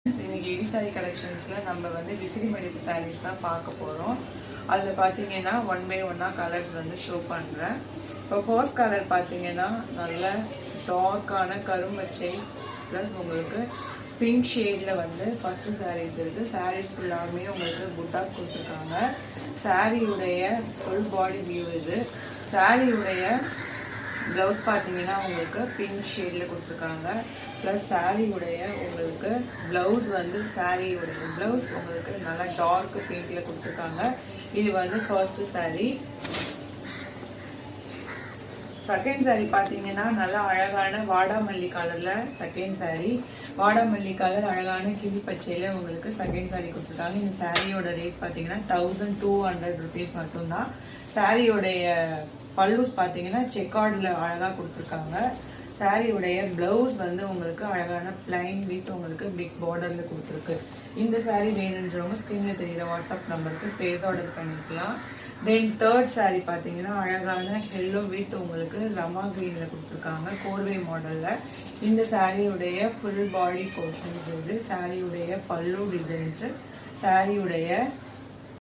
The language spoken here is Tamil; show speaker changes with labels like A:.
A: இன்னைக்கு எடி சாரி கலெக்ஷன்ஸில் நம்ம வந்து விசிறி மடிப்பு சாரீஸ் தான் பார்க்க போகிறோம். அதில் பார்த்தீங்கன்னா ஒன் பை ஒன்னாக கலர்ஸ் வந்து ஷோ பண்ணுறேன். இப்போ ஃபர்ஸ்ட் கலர் பார்த்தீங்கன்னா நல்ல டார்க்கான கரும்பச்சை ப்ளஸ் உங்களுக்கு பிங்க் ஷேடில் வந்து ஃபஸ்ட்டு சாரீஸ் இருக்குது. சாரீஸ் ஃபுல்லாமே உங்களுக்கு புட்டாஸ் கொடுத்துருக்காங்க. சாரியுடைய ஃபுல் பாடி வியூ இது. சாரியுடைய ப்ளவுஸ் பார்த்தீங்கன்னா உங்களுக்கு பிங்க் ஷேடில் கொடுத்துருக்காங்க. ப்ளஸ் சாரியுடைய உங்களுக்கு ப்ளவுஸ் வந்து சாரியுடைய ப்ளவுஸ் உங்களுக்கு நல்லா டார்க் பிங்க்ல கொடுத்துருக்காங்க. இது வந்து ஃபர்ஸ்ட் சாரி. செகண்ட் சாரி பார்த்தீங்கன்னா நல்லா அழகான வாடாமல்லி கலரில் செகண்ட் சாரி. வாடாமல்லி கலர் அழகான கிளி பச்சையில் உங்களுக்கு செகண்ட் சாரி கொடுத்துருக்காங்க. இந்த சாரியோட ரேட் பார்த்தீங்கன்னா 1200 rupees மட்டும்தான். சாரியோடைய பல்லூஸ் பார்த்தீங்கன்னா செக்கார்டில் அழகாக கொடுத்துருக்காங்க. சாரியுடைய ப்ளவுஸ் வந்து உங்களுக்கு அழகான பிளைன் வித் உங்களுக்கு பிக் பார்டரில் கொடுத்துருக்கு. இந்த சாரீ வேணுன்றவங்க ஸ்க்ரீனில் தெரிகிற வாட்ஸ்அப் நம்பருக்கு ப்ளேஸ் ஆர்டர் பண்ணிக்கலாம். தென் தேர்ட் சாரீ பார்த்தீங்கன்னா அழகான எல்லோ வித் உங்களுக்கு ரமா க்ரீனில் கொடுத்துருக்காங்க கோர்வே மாடலில். இந்த சாரியுடைய ஃபுல் பாடி போர்ஷன்ஸ் இது. சாரியுடைய பல்லு டிசைன்ஸு, சாரியுடைய